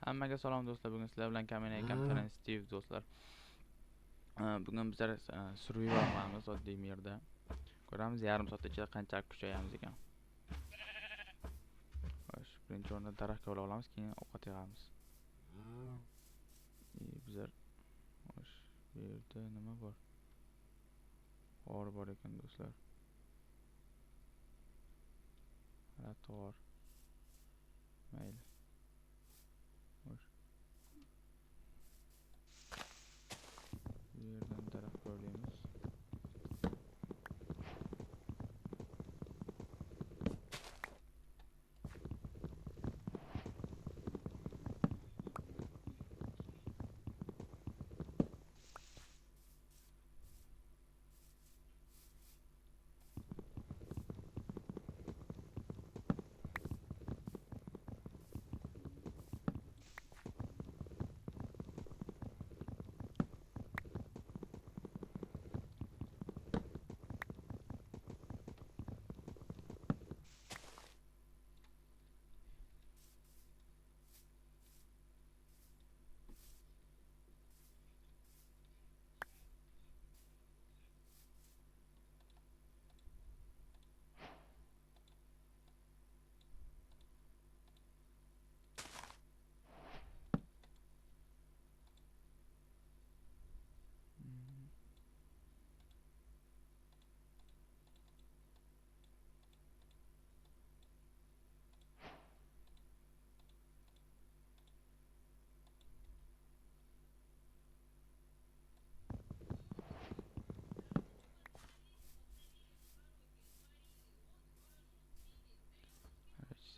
Hammaga salom do'stlar. Bugun sizlar bilan Kamena Company Steve do'stlar. Bugun bizlar survival qilamiz oddiy yerda. Ko'ramiz yarim soat ichida qanchalik kuchayamiz ekan. Xo'sh, birinchi o'rinda daraxtga olamiz, keyin ovqat yig'amiz. Bizlar xo'sh, bu yerda nima bor? G'or bor ekan do'stlar. G'or. Mayli. Xo'sh. Bu yerdan daraxt ko'ramiz.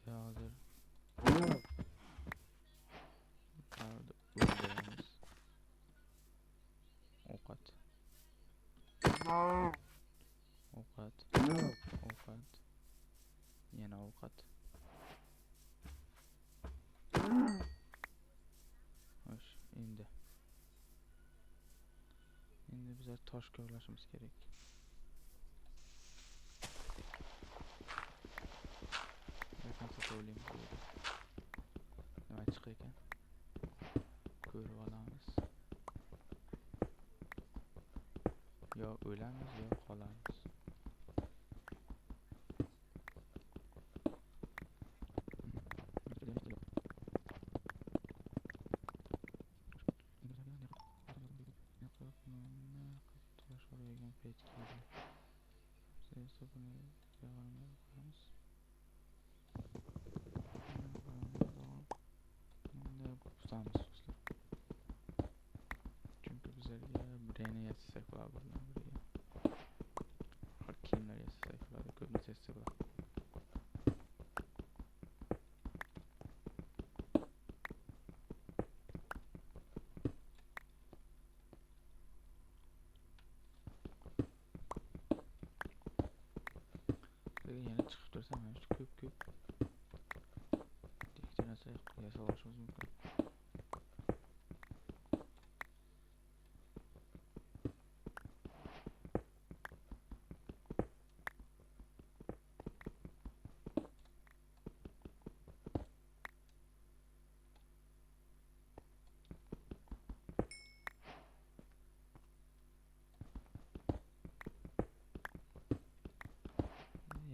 Hozir o'rganamiz. Ovqat. Yana ovqat. Xo'sh, endi bizlar tosh kovlashimiz kerak. Qancha kovlaymiz bu yerda? Nima chiqar ekan? Ko'rib olamiz. Yo o'lamiz, yo qolamiz. Çünkü bizlarga birayni yasasak bo'ladi bilan birga. Har kiyimlar yasasak bo'ladi, ko'p narsa yasasak bo'ladi. Yana chiqib tursam mana shu ko'p tekcha narsa yasab olishimiz mumkin.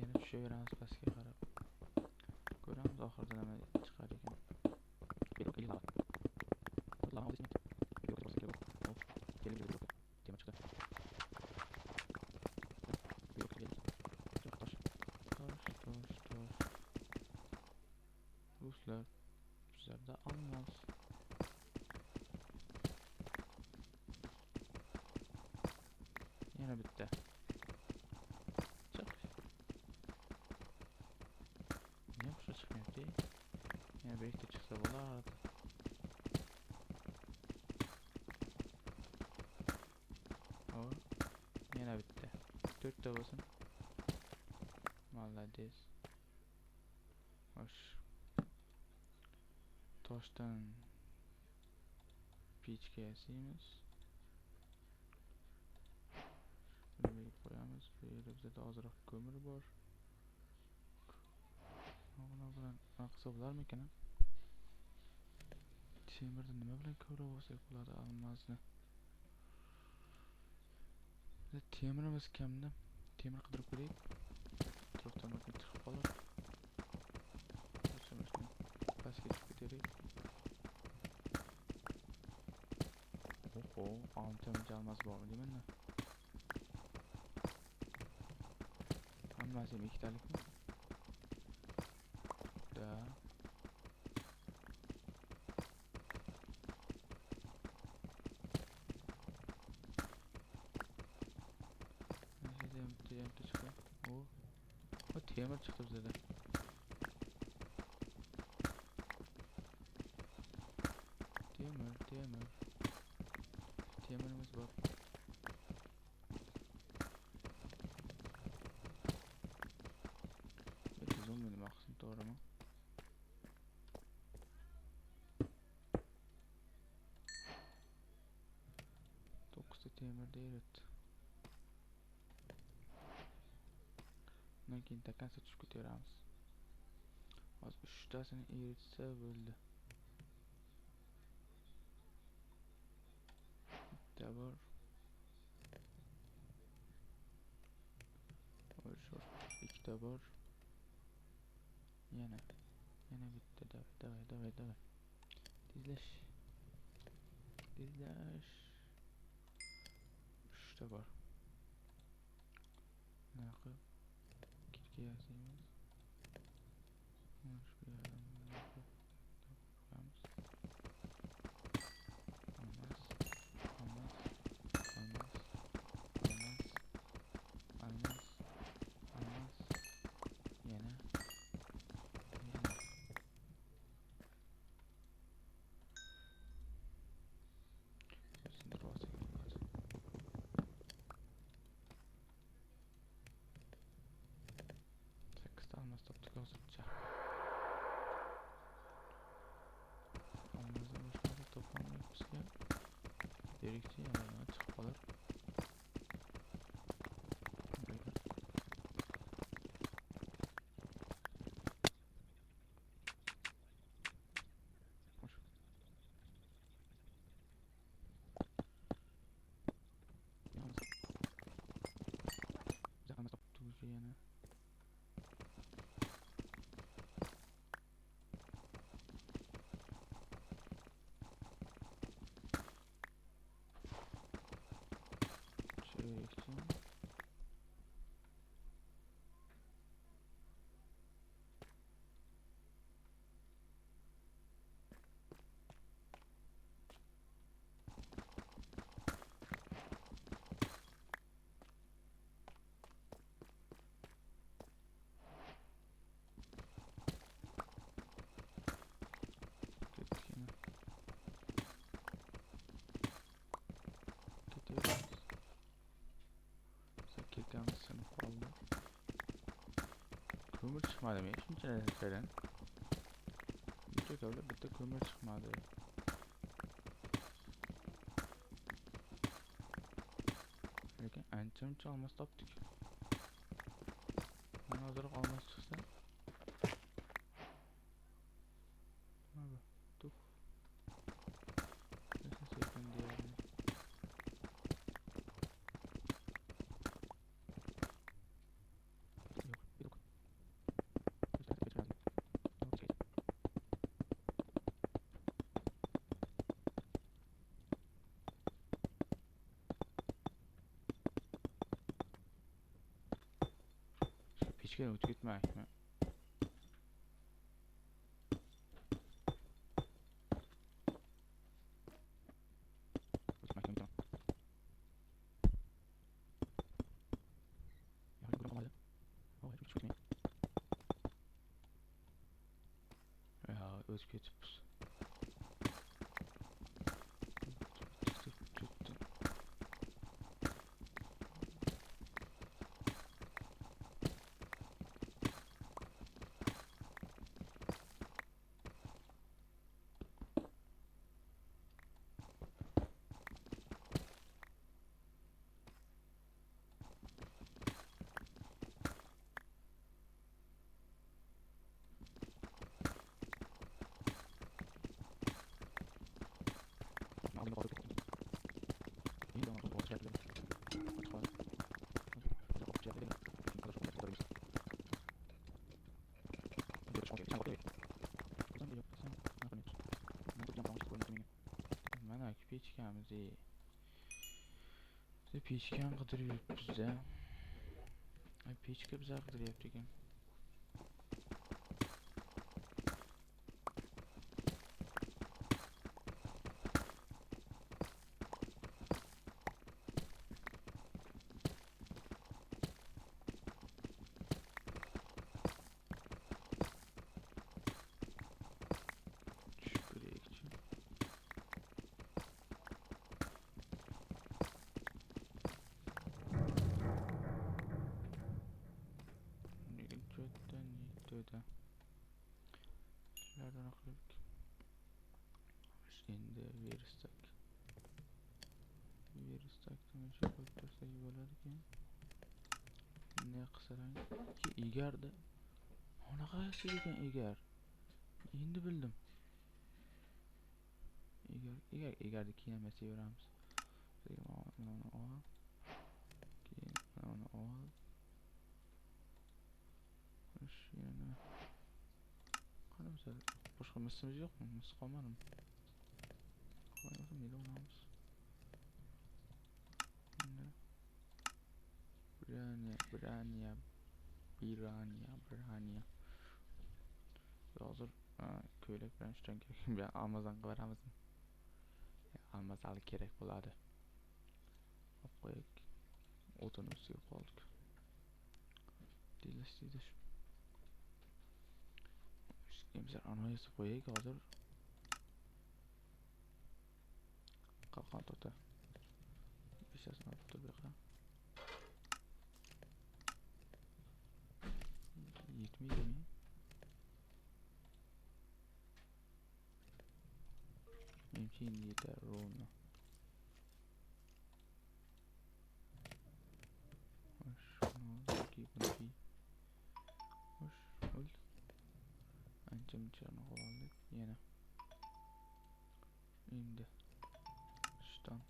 Yana tushaveramiz pastga qarab. Ko'ramiz oxirida nima chiqar ekan. Do'stlar, bizlarda almos. Yana bitta. Chiq. Niye boşa çıkmıyor değil? Yani belki çıksa bo'lardi. Hop. Yana bitta. 4 ta bo'lsin. Молодец. Xo'sh. Toshdan pechka yasaymiz. Buni qo'yamiz. Bu yerda bizda ozroq ko'mir bor. Mana bilan qilsa bo'larmikan? temirni nima bilan ko'rib olsak bo'ladi? Almasni. Temirimiz kamda. Temir qidirib ko'raylik. Atrofdan birdan chiqib qolar. O'chirishni pastga tushib ketaylik. Oho, ancha almas bormi deyman-da. Hammasi ham ikkitalikmi? Da. Bitta chiqdi. O temir chiqdi bizda. Temir. Temirimiz bor. Zoom nima qilsin, to'g'rimi? To'qqizta temir deyapti. Undan keyin takansa tushib ketaveramiz. Hozir 3 tasini eritsa bo'ldi. Bitta bor. Ikkita bor. Yana bitta. Davay. Tezlash. 3ta bor. Nima qilib kitga yasaymiz? Mana shu yerdan qo'yamiz. Almas. Yana. Almas topdik hozircha. Almasdan boshqa topolmayapmizga. Direkchi yana chiqib qolar. Yana çevirekçi. Kirkamiz sınıf oldu. Kömür çıkmadı mı? Şunca neden? Çok öyle bitti kömür çıkmadı. Lekin ancha olmas topdik. Mana hozirroq olmas chiqsa. Mana tuf. Nesa sekin deyapman. Pechkani o'tib ketmayapmi? O'tib ketibmiz. Mana pechkamiz. Pechkani qidirib yuribmiz-da. Pechka bizlar qidiryapti ekan. Şunlardan akıllık. Şimdi virus takdim şey koyup dursak bo'lardi ekan. Ne qilsang ki egardi. Ona qaysi ekan egar? Endi bildim. Egarni keyin ham severamiz. Mana ol. Keyin mana ol. Yana qani bizlar boshqa misimiz yo'qmi? Mis qolmadimi? Qo'yamiz, nega olamiz? Biraniya. Hozir ko'ylak bilan ishdan keyin ben Amazon qilaramizmi? Almasali kerak bo'ladi. Olib qo'yaylik. O'tini ustiga qoldik. Dilash. Bizlar anoyasi qo'yaylik hozir. Qalqon tota. Beshasini olib tur buyoqqa. Yetmaydimi? Menimcha endi yetar ровно. Ancha-munchani qoldik yana. Endi ishton.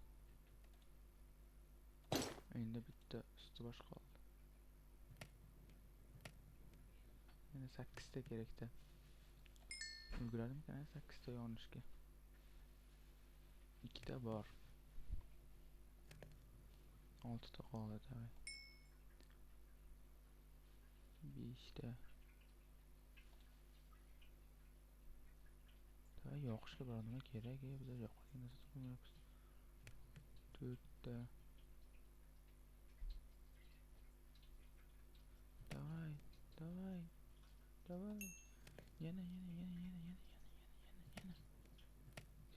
Endi bitta usti bosh qoldi. Yana 8 ta kerakda. Ulguradimkan 8 ta yonishga. 2 ta bor. 6 ta qoldi. 5 ta. Yoqishga bir nima kerak, bizlar yoqadigan narsa qilmayapmiz. 4 ta. Davay. Yana.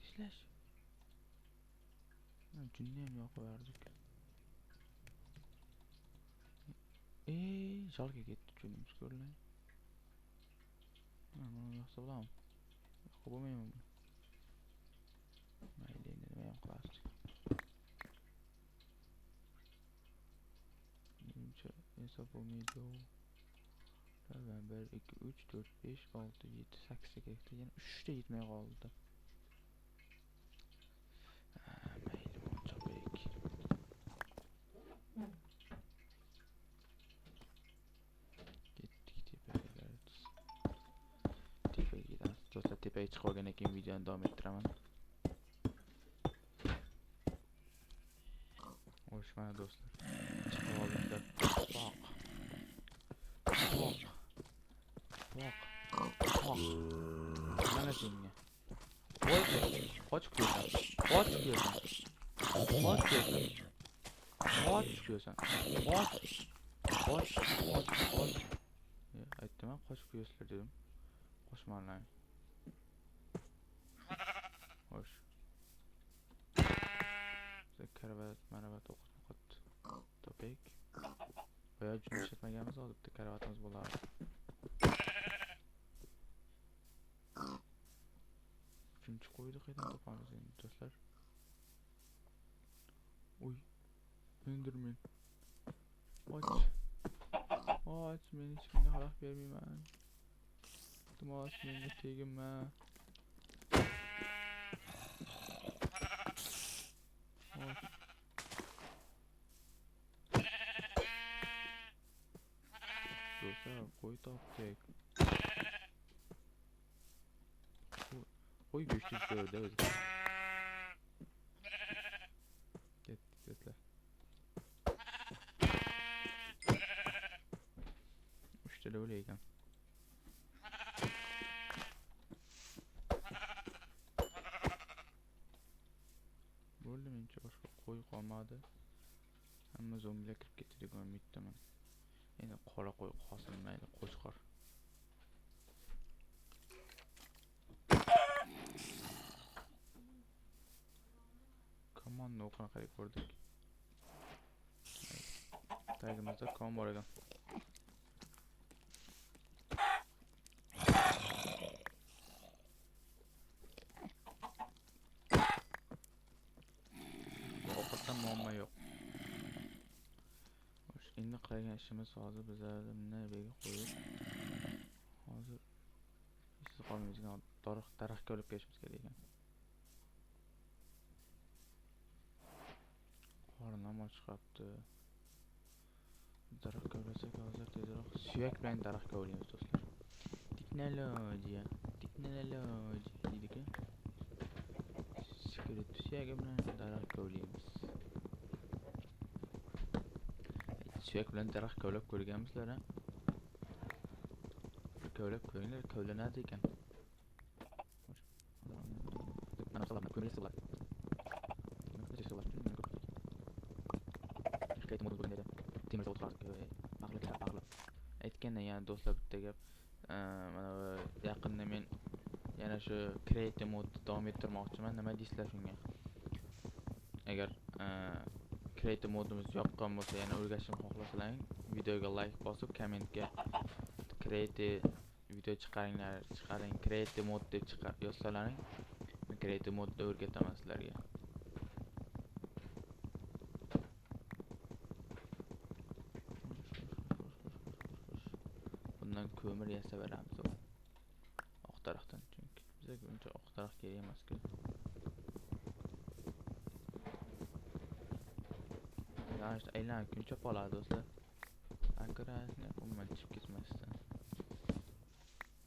Tishlash. Junni ham yoqaverdik. Shalga ketdi junimiz ko'rlang. Mana yoqsa bo'ladimi? Yoqib bo'lmaymi buni? Mayli, endi nima ham qilasiz? Menimcha hisob bo'lmaydi. 1 2 3 4 5 6 7 8 ta kerakda, yana 3 ta yetmay qoldi. Mayli, bunu chopaylik. Ketdik tepaga. Tepaga ketamiz. Do'stlar, tepaga chiqib olgandan keyin videoni davom ettiraman. Xo'sh, mana do'stlar, chiqib oldiklar. Poq. Mana senga. Qochib kelasan. Aytdim, qochib kelasizlar dedim. Qochmanglar. Xo'sh. Karavat o'qitib topaylik. Boya jun ishlatmaganmiz, hozir bitta karavatimiz bo'lardi. Uchinchi qo'yni qayerdan topamiz endi do'stlar? Uy, Enderman. Och, men hech kimga xalaq bermayman. Iltimos, menga teginma. Do'stlar, qo'y topdik. qo'y go'shti jo'rda o'zi. Ketdik do'stlar. 3 ta o'lay ekan. Bo'ldi, mencha boshqa qo'y qolmadi. Hamma zombilar kirib ketdi deb umiddaman. Endi qora qo'y qolsin mayli, qo'chqor. Komanda o'qini qarab ko'rdik. Tagimizda kom bor ekan. Ovqatdan muammo yo'q. Endi qilgan ishimiz hozir bizlarni nega qo'yib, hozir ishsiz qolmaydigan daraxtga olib kelishimiz kerak ekan. Qornam ochqapti. Daraxtga olsak hozir tezroq suyak bilan daraxtga olamiz do'stlar. Teknologiya deydi-ku. Sekret suyagi bilan daraxtga olamiz. Suyak bilan daraxt kovlab ko'rganmisizlar ha? Kovlab ko'ringlar, kovlanadi ekan. Mana qilamiz, ko'milsa bo'lar. Temir o'tlardi. Aytganda yana do'stlar bitta gap. Mana yaqinda men yana shu creative mode davom ettirmoqchiman. Nima deysizlar shunga? Agar creative modimiz yoqqan bo'lsa, yana o'rgatishni xohlasalaring, videoga like bosib, kommentga creative video chiqaring, creative mode deb yozsalaring, men creative modda o'rgataman sizlarga. Bundan ko'mir yasaveramiz oq tarafdan, chunki bizga uncha oq taraf kerak emas-ku. Yaxshi, aylanib kun chop oladi do'stlar. Akrasini umuman chiqib ketmasdan.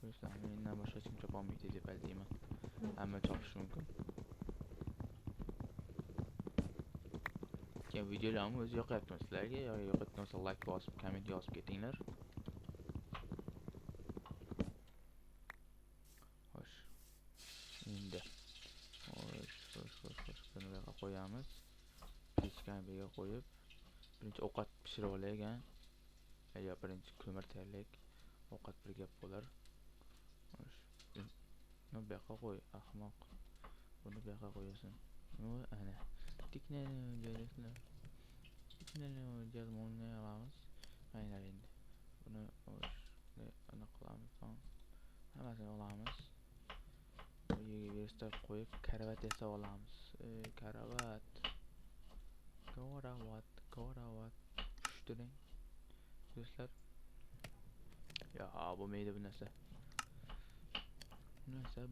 Do'stlar, mendan boshqa kim chop olmaydi deb aytayman. Hamma chopishi mumkin. Keyin videolarni o'zi yoqayaptimi sizlarga? Yoki yoqayotgan bo'lsa like bosib, komment yozib ketinglar. Xo'sh. Endi buni yoqqa qo'yamiz. Pechkani bu yerga qo'yib, birinchi ovqat pishirib olaygan. Ya birinchi ko'mir tayyorlaylik. Ovqat bir gap bo'lar. Xo'sh. Buni bu yoqqa qo'y, ahmoq. Buni bu yoqqa qo'yasan. Ana. Teknologiya mo'lni olamiz. Maylar endi. Buni ana qilamiz. Hammasini olamiz. Bu yerga verstab qo'yib, karavat yasab olamiz. Karavat. Tushdiring. Do'stlar. Ya, bo'lmaydi bu narsa.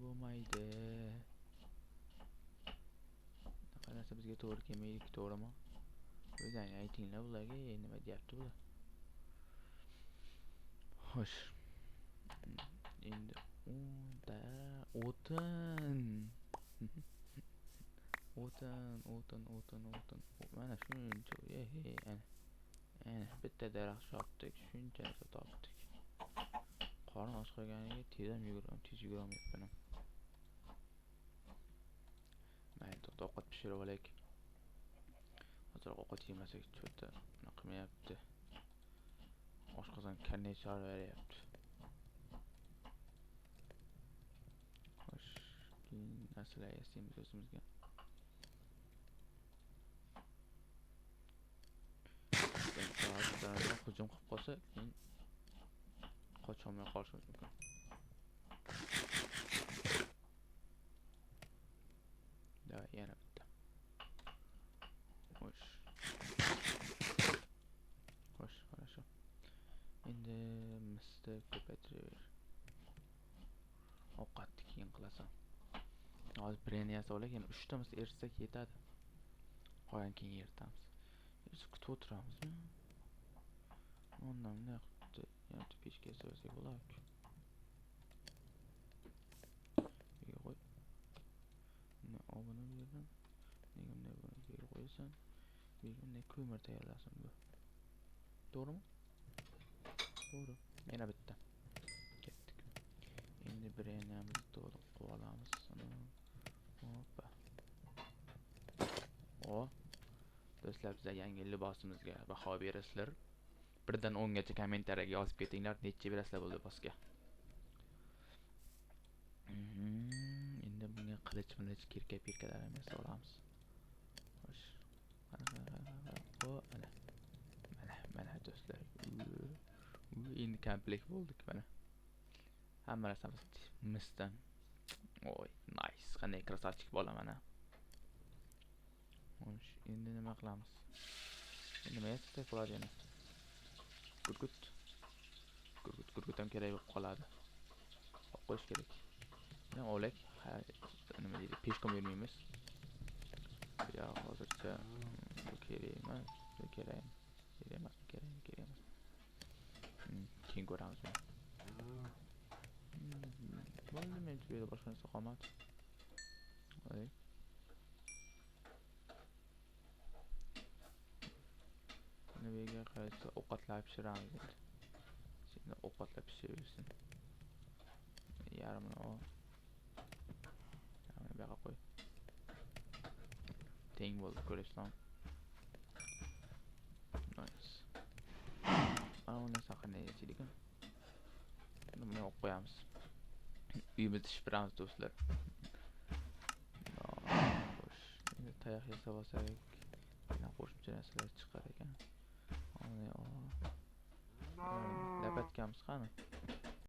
Bo'lmaydi. Bunaqa narsa bizga to'g'ri kelmaydi, to'g'rimi? O'zing aytinglar bularga, nima deyapti bular? Xo'sh. Endi o'tin. Mana shuncha, ana bitta daraxt chopdik, shuncha narsa topdik. Qorni och qolganiga tez yuguraman. Mayli, to'xta, ovqat pishirib olaylik. Hozir ovqat yemasak cho'ta nima qilmayapti. Oshqozon karnay chaqiraveryapti. Xo'sh, keyin narsalar yasaymiz o'zimizga. Hujum qilib qolsa, keyin qocholmay qolishimiz mumkin. Davay, yana bitta. Xo'sh, хорошо. Endi misni ko'paytiraver. Ovqatni keyin qilasan. Hozir birini yasab olaylik, yana 3 ta mis eritsak yetadi. Qolgan keyin eritamiz. Biz kutib o'tiramizmi? Ondan bunday qilib yana pechka yasasak bo'larku. Qo'y. qo'yasan. Bunday ko'mir tayyorlasin bu. To'g'rimi? To'g'ri. Yana bitta. Ketdik. Endi birinamizni to'liq qilib olamiz. Hoppa. O. Do'stlar, bizga yangi libosimizga baho berasizlar. 1 dan 10 gacha kommentariyaga yozib ketinglar, necha berasizlar bu libosga. Endi bunga qilich kirka-pirkalar emas olamiz. Xo'sh. O, mana do'stlar. Endi komplekt bo'ldik mana. Hamma narsamiz misdan. Oy, nice. Qanday krasavchik bola mana. Xo'sh, endi nima qilamiz? Nima yasatsak bo'ladi yana? Gurgut ham kerak bo'lib qoladi. Olib qo'yish kerak. Nima olak? Nima deydi? Peshkom yurmaymiz. Ya hozircha bu kerak emas. Kerak emas. Keyin ko'ramiz buni. Bo'ldi, men bu yerda boshqa narsa qolmadi. Voy. Nimaga qaysi ovqatlar pishiramiz endi. Şimdi ovqatlar pishiraversin. Yarmini ol. Yarmini bu yoqqa qo'y. Teng bo'ldi, ko'rasizmi? Nice. Mana bu narsa qanday yechdik? Buni olib qo'yamiz. Uyimizni pishiramiz do'stlar. Xo'sh, endi tayoq yasab olsak, yana qo'shimcha narsalar chiqar ekan. Lapatkamiz qani?